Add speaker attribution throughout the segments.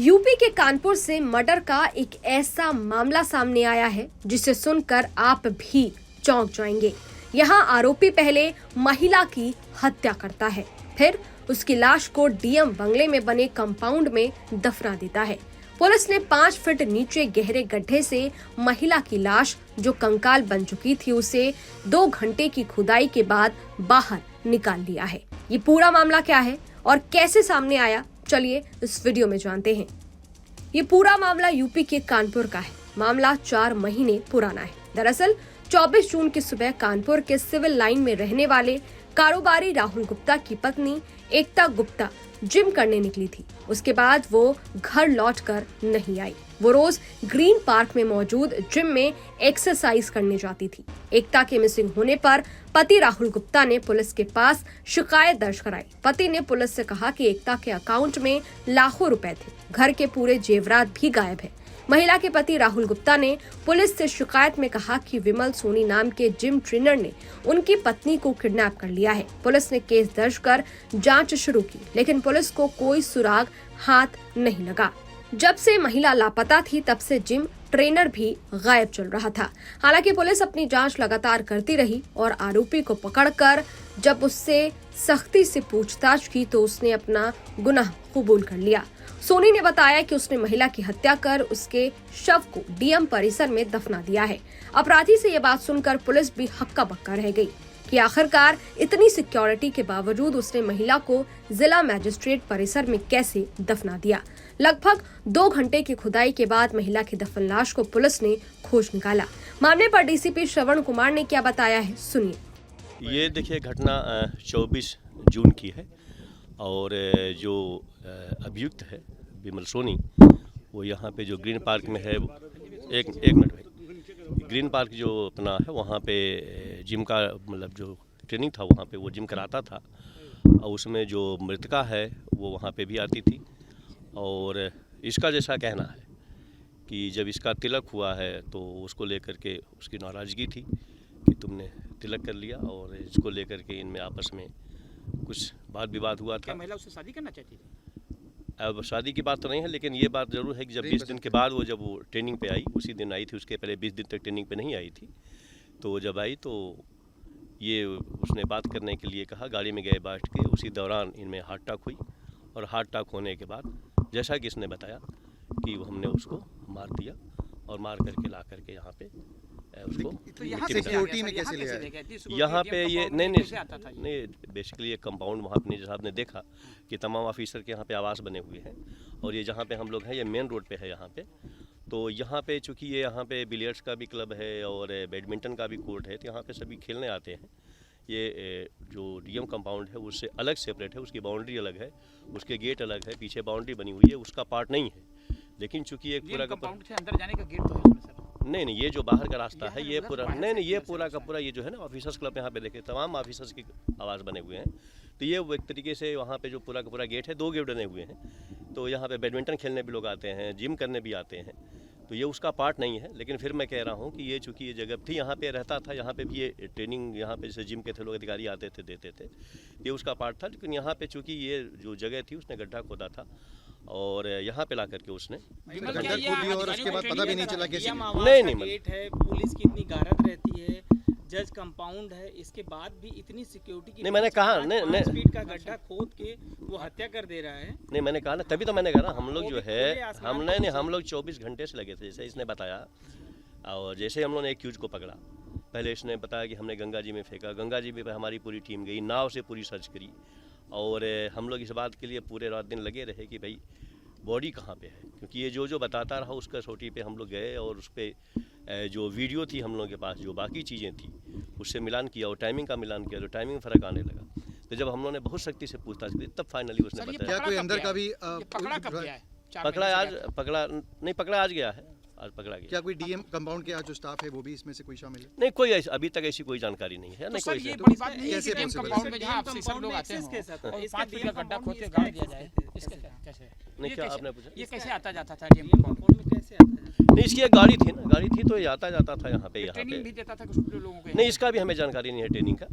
Speaker 1: UP के कानपुर से murder का एक ऐसा मामला सामने आया है जिसे सुनकर आप भी चौंक जाएंगे। यहाँ आरोपी पहले महिला की हत्या करता है, फिर उसकी लाश को डीएम बंगले में बने कंपाउंड में दफना देता है। पुलिस ने 5 फीट नीचे गहरे गड्ढे से महिला की लाश जो कंकाल बन चुकी थी उसे 2 घंटे की खुदाई के बाद बाहर निकाल लिया है। ये पूरा मामला क्या है और कैसे सामने आया, चलिए इस वीडियो में जानते हैं। ये पूरा मामला यूपी के कानपुर का है। मामला 4 महीने पुराना है। दरअसल 24 जून की सुबह कानपुर के सिविल लाइन में रहने वाले कारोबारी राहुल गुप्ता की पत्नी एकता गुप्ता जिम करने निकली थी। उसके बाद वो घर लौटकर नहीं आई। वो रोज ग्रीन पार्क में मौजूद जिम में एक्सरसाइज करने जाती थी। एकता के मिसिंग होने पर पति राहुल गुप्ता ने पुलिस के पास शिकायत दर्ज कराई। पति ने पुलिस से कहा कि एकता के अकाउंट में लाखों रुपए थे, घर के पूरे जेवरात भी गायब है। महिला के पति राहुल गुप्ता ने पुलिस से शिकायत में कहा कि विमल सोनी नाम के जिम ट्रेनर ने उनकी पत्नी को किडनैप कर लिया है। पुलिस ने केस दर्ज कर जांच शुरू की, लेकिन पुलिस को कोई सुराग हाथ नहीं लगा। जब से महिला लापता थी तब से जिम ट्रेनर भी गायब चल रहा था। हालांकि पुलिस अपनी जांच लगातार करती रही और आरोपी को पकड़कर जब उससे सख्ती से पूछताछ की तो उसने अपना गुनाह कबूल कर लिया। सोनी ने बताया कि उसने महिला की हत्या कर उसके शव को डीएम परिसर में दफना दिया है। अपराधी से ये बात सुनकर पुलिस भी हक्का बक्का रह गई कि आखिरकार इतनी सिक्योरिटी के बावजूद उसने महिला को जिला मजिस्ट्रेट परिसर में कैसे दफना दिया। लगभग 2 घंटे की खुदाई के बाद महिला की दफन लाश को पुलिस ने खोज निकाला। मामले पर डीसीपी श्रवण कुमार ने क्या बताया है, सुनिए।
Speaker 2: ये देखिए घटना 24 जून की है और जो अभियुक्त है विमल सोनी वो यहाँ पे जो ग्रीन पार्क में है, एक मिनट भाई, ग्रीन पार्क जो अपना है वहाँ पे जिम का मतलब जो ट्रेनिंग था वहाँ पे वो जिम कराता था और उसमें जो मृतका है वो वहाँ पे भी आती थी। और इसका जैसा कहना है कि जब इसका तिलक हुआ है तो उसको लेकर के उसकी नाराज़गी थी कि तुमने तिलक कर लिया और इसको लेकर के इनमें आपस में कुछ वाद विवाद हुआ था।
Speaker 3: क्या महिला उससे शादी करना चाहती थी?
Speaker 2: अब शादी की बात तो नहीं है, लेकिन ये बात ज़रूर है कि जब 20 दिन के बाद वो जब वो ट्रेनिंग पे आई, उसी दिन आई थी, उसके पहले 20 दिन तक ट्रेनिंग पे नहीं आई थी। तो जब आई तो ये उसने बात करने के लिए कहा, गाड़ी में गए बैठ के, उसी दौरान इनमें हार्ट अटैक हुई और हार्ट अटैक होने के बाद जैसा कि इसने बताया कि हमने उसको मार दिया और मार करके ला करके यहाँ पे उसको
Speaker 3: तो यहाँ सिक्योरिटी में कैसे ले आए?
Speaker 2: यहाँ पे ये नहीं बेसिकली ये कंपाउंड वहाँ पे साहब ने देखा कि तमाम ऑफिसर के यहाँ पे आवास बने हुए हैं और ये जहाँ पे हम लोग हैं ये मेन रोड पे है यहाँ पे। तो यहाँ पे चूँकि ये यहाँ पे बिलियर्ड्स का भी क्लब है और बैडमिंटन का भी कोर्ट है, तो यहाँ पे सभी खेलने आते हैं। ये जो डीएम कंपाउंड है उससे अलग सेपरेट है, उसकी बाउंड्री अलग है, उसके गेट अलग है, पीछे बाउंड्री बनी हुई है, उसका पार्ट नहीं है। लेकिन चूँकि एक पूरा
Speaker 3: कंपाउंड से अंदर जाने का गेट तो है उसमें सर?
Speaker 2: नहीं, ये जो बाहर का रास्ता है ये पूरा नहीं, ये पूरा का पूरा ये जो है ना ऑफिसर्स क्लब यहाँ पे देखे तमाम ऑफिसर्स की आवाज़ बने हुए हैं। तो ये वो एक तरीके से वहाँ पे जो पूरा का पूरा गेट है 2 गेट बने हुए हैं। तो यहाँ पे बैडमिंटन खेलने भी लोग आते हैं, जिम करने भी आते हैं, तो ये उसका पार्ट नहीं है। लेकिन फिर मैं कह रहा हूँ कि ये चूँकि ये जगह थी, यहाँ पे रहता था, यहाँ पे भी ये ट्रेनिंग यहाँ पे जैसे जिम के थे लोग अधिकारी आते थे देते थे, ये उसका पार्ट था। लेकिन यहाँ पे चूँकि ये जो जगह थी उसने गड्ढा खोदा था और यहाँ पे ला करके उसने
Speaker 3: गड्ढा खोद दिया और उसके बाद पता भी नहीं चला कैसे।
Speaker 2: नहीं
Speaker 4: गेट है, पुलिस की इतनी गारद रहती है, जज कंपाउंड है, इसके बाद भी इतनी सिक्योरिटी की
Speaker 2: नहीं, मैंने कहा
Speaker 4: 5 फीट का गड्ढा खोद के वो हत्या कर दे रहा है।
Speaker 2: नहीं, मैंने कहा ना, तभी तो मैंने कहा ना, हम लोग जो है हम लोग 24 घंटे से लगे थे, जैसे इसने बताया। और जैसे हम लोगों ने एक्यूज को पकड़ा, पहले इसने बताया कि हमने गंगा जी में फेंका, गंगा जी में हमारी पूरी टीम गई, नाव से पूरी सर्च करी और हम लोग इस बात के लिए पूरे रात दिन लगे रहे कि भाई बॉडी कहाँ पे है, क्योंकि ये जो बताता रहा उसका सोटी पे हम लोग गए और उस पर जो वीडियो थी हम लोगों के पास, जो बाकी चीज़ें थी उससे मिलान किया और टाइमिंग का मिलान किया, तो टाइमिंग में फ़र्क आने लगा। तो जब हम लोगों ने बहुत सख्ती से पूछताछ की तब फाइनली उसने बताया।
Speaker 3: क्या कोई अंदर का भी
Speaker 2: पकड़ा आज गया है, आज पकड़ा गया।
Speaker 3: क्या कोई डीएम कंपाउंड के आज जो स्टाफ है वो भी इसमें से कोई शामिल है?
Speaker 2: नहीं, कोई अभी तक ऐसी कोई जानकारी नहीं है। नहीं, कोई
Speaker 3: ये बड़ी बात नहीं है कि डीएम कंपाउंड में जहां ऑफिसर लोग आते हैं और 5 फीट का गड्ढा खोद के गाड़ दिया जाए, इसके कैसे?
Speaker 2: नहीं, क्या आपने पूछा?
Speaker 3: ये कैसे आता जाता था डीएम कंपाउंड में, कैसे आता है?
Speaker 2: नहीं, इसकी एक गाड़ी थी ना, गाड़ी थी तो ये आता जाता था यहाँ पे।
Speaker 3: ट्रेनिंग भी देता था कुछ लोगों को?
Speaker 2: नहीं, इसका भी हमें जानकारी नहीं है ट्रेनिंग का।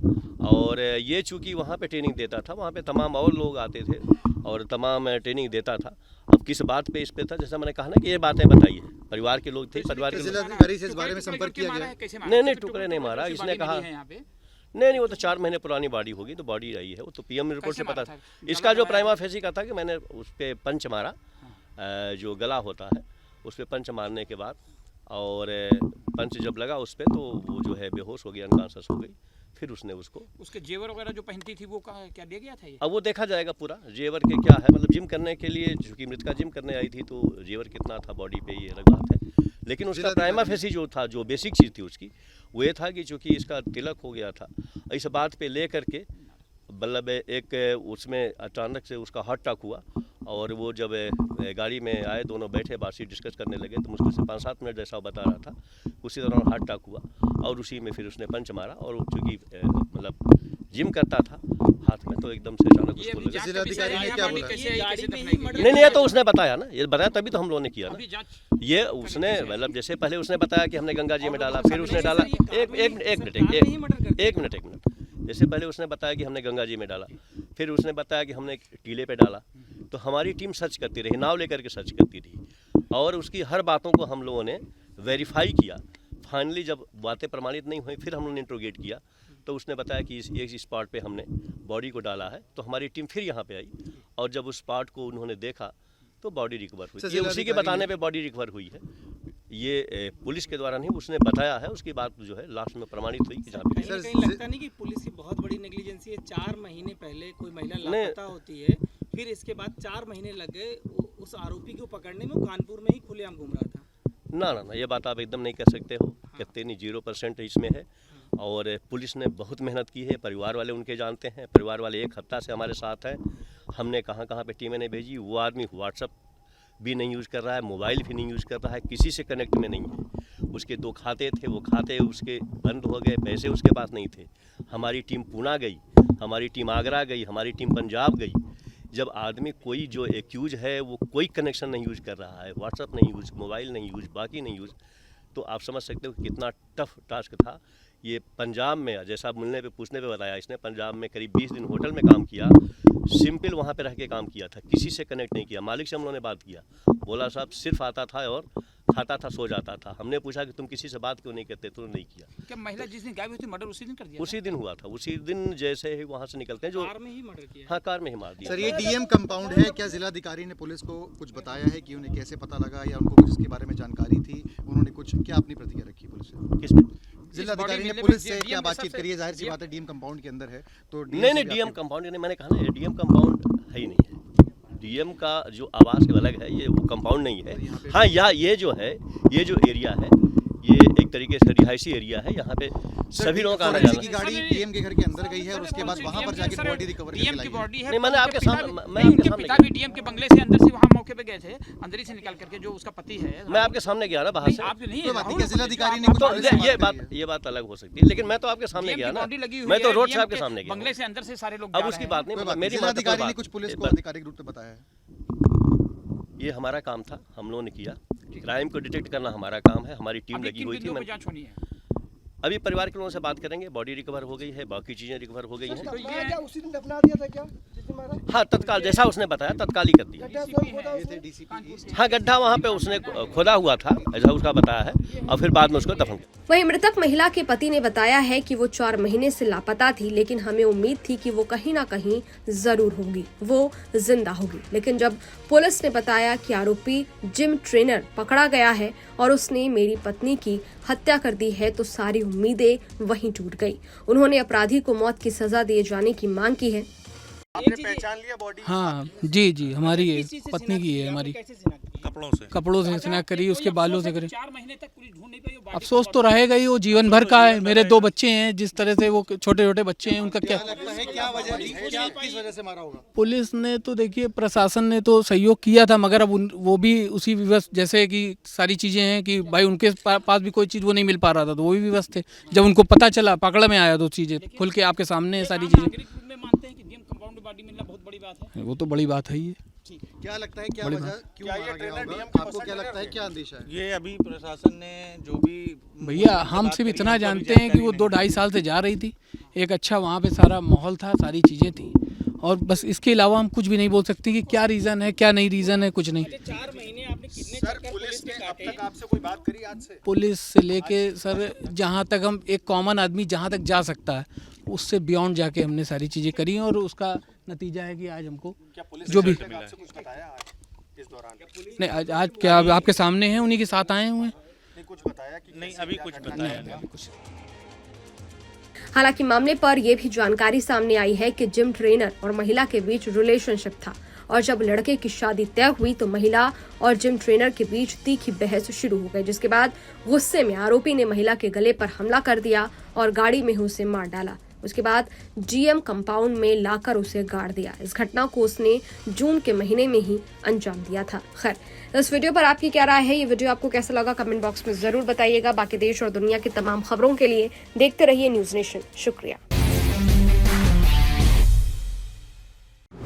Speaker 2: और ये चूँकि वहाँ पे ट्रेनिंग देता था, वहाँ पे तमाम और लोग आते थे और तमाम ट्रेनिंग देता था अब किस बात पे इस पे था, जैसा मैंने कहा ना कि ये बातें बताई है, परिवार के लोग थे, परिवार के लोग।
Speaker 5: जिलाधिकारी से इस बारे में संपर्क किया गया?
Speaker 2: नहीं टुकड़े नहीं मारा, इसने कहा नहीं वो तो 4 महीने पुरानी बॉडी होगी, तो बॉडी रही है वो तो पीएम रिपोर्ट से पता था। इसका जो प्राइमा फेसी का था कि मैंने उस पर पंच मारा, जो गला होता है उस पर पंच मारने के बाद, और पंच जब लगा उस पर तो वो जो है बेहोश हो गया, अनकॉन्शियस हो गई। फिर उसने उसके
Speaker 3: जेवर वगैरह जो पहनती थी वो क्या दे गया था ये?
Speaker 2: अब वो देखा जाएगा पूरा जेवर के क्या है, मतलब जिम करने के लिए, चूंकि मृतका जिम करने आई थी तो जेवर कितना था बॉडी पे ये अलग बात है, लेकिन उसका प्राइमा फेसी जो था, जो बेसिक चीज़ थी उसकी, वो ये था कि चूंकि इसका तिलक हो गया था, इस बात पे ले करके मतलब एक उसमें अचानक से उसका हार्ट अटैक हुआ, और वो जब गाड़ी में आए दोनों बैठे बात डिस्कस करने लगे तो मुश्किल से 5-7 मिनट जैसा बता रहा था, उसी दौरान हार्ट अटैक हुआ और उसी में फिर उसने पंच मारा, और चूँकि मतलब जिम करता था हाथ में तो एकदम से अचानक उसको लगा।
Speaker 5: जिलाधिकारी ने क्या बोला?
Speaker 2: नहीं ये तो उसने बताया ना, ये बताया तभी तो हम लोगों ने किया ना। ये उसने मतलब जैसे पहले उसने बताया कि हमने गंगा जी में डाला, फिर उसने डाला एक मिनट जैसे पहले उसने बताया कि हमने गंगा जी में डाला, फिर उसने बताया कि हमने टीले पे डाला, तो हमारी टीम सर्च करती रही, नाव लेकर के सर्च करती रही, और उसकी हर बातों को हम लोगों ने वेरीफाई किया। फाइनली जब बातें प्रमाणित नहीं हुई फिर हम लोगों ने इंट्रोगेट किया, तो उसने बताया कि इस स्पॉट पे हमने बॉडी को डाला है, तो हमारी टीम फिर यहाँ पे आई, और जब उस स्पॉट को उन्होंने देखा तो बॉडी रिकवर हुई। ये उसी के बताने पे बॉडी रिकवर हुई है, ये पुलिस के द्वारा नहीं, उसने बताया है, उसकी बात जो है लास्ट में प्रमाणित हुई कि जहाँ पे
Speaker 4: कहीं लगता नहीं कि पुलिस की बहुत बड़ी नेग्लिजेंसी है? 4 महीने पहले कोई महिला लापता होती है, फिर इसके बाद 4 महीने लग गए उस आरोपी को पकड़ने में, वो कानपुर में ही खुलेआम घूम रहा था।
Speaker 2: ना ये बात आप एकदम नहीं कह सकते हो, कहते नहीं, 0% इसमें है, और पुलिस ने बहुत मेहनत की है, परिवार वाले उनके जानते हैं, परिवार वाले एक हफ्ता से हमारे साथ हैं, हमने कहाँ पे टीमें नहीं भेजी, वो आदमी व्हाट्सअप भी नहीं यूज़ कर रहा है, मोबाइल भी नहीं यूज़ कर रहा है, किसी से कनेक्ट में नहीं है, उसके 2 खाते थे, वो खाते उसके बंद हो गए, पैसे उसके पास नहीं थे। हमारी टीम पूना गई, हमारी टीम आगरा गई, हमारी टीम पंजाब गई। जब आदमी कोई जो एक्यूज है वो कोई कनेक्शन नहीं यूज़ कर रहा है, व्हाट्सअप नहीं यूज़, मोबाइल नहीं यूज़, बाकी नहीं यूज़, तो आप समझ सकते हो कि कितना टफ टास्क था। ये पंजाब में, जैसा मिलने पे पूछने पे बताया, इसने पंजाब में करीब 20 दिन होटल में काम किया, सिंपल वहाँ पे रह के काम किया था, किसी से कनेक्ट नहीं किया। मालिक से हम लोगों ने बात किया, बोला साहब सिर्फ आता था और खाता था, सो जाता था। हमने पूछा कि तुम किसी से बात क्यों नहीं करते, तुमने नहीं किया।
Speaker 3: क्या महिला जिस दिन गायब हुई थी मर्डर उसी दिन कर दिया?
Speaker 2: उसी दिन हुआ था, उसी दिन जैसे ही वहाँ से निकलते हैं जो
Speaker 4: कार में ही मर्डर किया।
Speaker 2: हाँ, कार में ही मार दिया।
Speaker 5: सर, ये डीएम कंपाउंड है, क्या जिलाधिकारी ने पुलिस को कुछ बताया है कि उन्हें कैसे पता लगा, या उनको कुछ इसके बारे में जानकारी थी, उन्होंने कुछ क्या अपनी प्रतिक्रिया रखी पुलिस से?
Speaker 2: किस पे?
Speaker 5: जिलाधिकारी ने पुलिस से क्या बातचीत करी है? जाहिर सी बात है डीएम कंपाउंड के अंदर है, तो
Speaker 2: नहीं डीएम कंपाउंड नहीं, मैंने कहा ना डीएम कंपाउंड है ही नहीं है। डीएम का जो आवास अलग है, ये वो कंपाउंड नहीं है। हाँ, ये जो है, ये जो एरिया है, ये एक तरीके से रिहायशी एरिया है, यहाँ पे सभी लोगों का आना जाना।
Speaker 5: की गाड़ी डीएम के घर के अंदर गई है और उसके बाद वहां पर जाके बॉडी रिकवर करके लाई है।
Speaker 2: नहीं, मैंने आपके सामने, मैं
Speaker 3: उनके पिता भी डीएम के बंगले से अंदर से वहां मौके पे गए थे, अंदर ही से निकाल करके, जो उसका पति है।
Speaker 2: मैं आपके सामने गया ना बाहर से।
Speaker 3: आप नहीं,
Speaker 5: जिलाधिकारी ने
Speaker 2: तो ये बात अलग हो सकती है, लेकिन मैं तो आपके सामने गया ना, मैं तो रोड से आपके सामने गया,
Speaker 3: बंगले से अंदर से सारे लोग।
Speaker 2: अब उसकी बात नहीं, मेरी
Speaker 5: जिलाधिकारी ने कुछ पुलिस को आधिकारिक रूप से बताया है?
Speaker 2: ये हमारा काम था, हम लोगों ने किया। क्राइम को डिटेक्ट करना हमारा काम है, हमारी टीम लगी हुई थी।
Speaker 3: जांच होनी है,
Speaker 2: अभी परिवार के लोगों से बात करेंगे, बॉडी रिकवर हो गई है, बाकी चीज़ें रिकवर हो गई हैं।
Speaker 6: तो ये क्या उसी दिन दफना दिया था क्या जिसने मारा?
Speaker 2: हाँ, तत्काल जैसा उसने बताया तत्काल ही कर दिया। हाँ, गड्ढा वहाँ पे उसने खोदा हुआ था, ऐसा उसका बताया है, और फिर बाद में उसको दफन किया।
Speaker 1: वहीं मृतक महिला के पति ने बताया है कि वो 4 महीने से लापता थी, लेकिन हमें उम्मीद थी कि वो कहीं ना कहीं जरूर होगी, वो जिंदा होगी। लेकिन जब पुलिस ने बताया कि आरोपी जिम ट्रेनर पकड़ा गया है और उसने मेरी पत्नी की हत्या कर दी है, तो सारी उम्मीदें वहीं टूट गई। उन्होंने अपराधी को मौत की सजा दिए जाने की मांग की है।
Speaker 6: आपने पहचान लिया बॉडी?
Speaker 7: हाँ जी, हमारी है, पत्नी की है हमारी। कपड़ों से शिनाख्त करी, उसके बालों से करी।
Speaker 3: 4 महीने तक पुलिस ढूंढ नहीं पाई।
Speaker 7: अफसोस तो रहेगा ही, वो जीवन भर का है। मेरे 2 बच्चे हैं, जिस तरह से वो छोटे छोटे बच्चे हैं, उनका क्या
Speaker 5: लगता है, क्या वजह थी, किस वजह से मारा होगा?
Speaker 7: पुलिस ने तो देखिए, प्रशासन ने तो सहयोग किया था, मगर अब वो भी उसी विवश, जैसे कि सारी चीज़ें हैं कि भाई उनके पास भी कोई चीज़ वो नहीं मिल पा रहा था, तो वो भी विवश थे। जब उनको पता चला, पकड़ में आया, तो चीज़ें खुल के आपके सामने है सारी चीज़ें।
Speaker 3: मानते हैं कि डीएम कंपाउंड बॉडी मिलना बहुत बड़ी बात है।
Speaker 7: वो तो बड़ी बात है ही है।
Speaker 5: क्या लगता है, क्या वजह, क्यों मारा गया होगा? आपको क्या लगता है, क्या अंदेशा है?
Speaker 6: ये अभी प्रशासन ने जो भी
Speaker 7: भैया, हम सिर्फ इतना जानते हैं कि वो 2-2.5 साल से जा रही थी। एक अच्छा वहाँ पे सारा माहौल था, सारी चीज़ें थी, और बस इसके अलावा हम कुछ भी नहीं बोल सकते कि क्या रीज़न है क्या नहीं रीज़न है, कुछ नहीं।
Speaker 4: 4 महीने आपने कितने
Speaker 6: सर
Speaker 4: चक्कर
Speaker 6: पुलिस ने अब
Speaker 4: काटे?
Speaker 6: तक आपसे कोई बात करी आज से?
Speaker 7: पुलिस से लेके सर जहाँ तक हम एक कॉमन आदमी जहाँ तक जा सकता है उससे बियॉन्ड जाके हमने सारी चीज़ें करी हैं और उसका नतीजा है कि आज हमको
Speaker 6: क्या पुलिस
Speaker 7: जो भी
Speaker 6: ने आपसे कुछ बताया आज इस दौरान?
Speaker 7: नहीं आज क्या आपके सामने हैं, उन्हीं के साथ आए हुए हैं।
Speaker 6: नहीं कुछ बताया कि नहीं अभी कुछ बताया नहीं।
Speaker 1: हालांकि मामले पर यह भी जानकारी सामने आई है कि जिम ट्रेनर और महिला के बीच रिलेशनशिप था और जब लड़के की शादी तय हुई तो महिला और जिम ट्रेनर के बीच तीखी बहस शुरू हो गई, जिसके बाद गुस्से में आरोपी ने महिला के गले पर हमला कर दिया और गाड़ी में ही उसे मार डाला। उसके बाद जीएम कंपाउंड में लाकर उसे गाड़ दिया। इस घटना को उसने जून के महीने में ही अंजाम दिया था। खैर, इस वीडियो पर आपकी क्या राय है? ये वीडियो आपको कैसा लगा कमेंट बॉक्स में जरूर बताइएगा। बाकी देश और दुनिया की तमाम खबरों के लिए देखते रहिए न्यूज नेशन। शुक्रिया।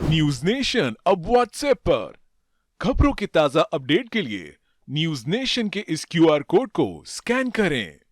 Speaker 8: न्यूज नेशन अब व्हाट्सएप पर खबरों की ताजा अपडेट के लिए न्यूज नेशन के इस QR कोड को स्कैन करें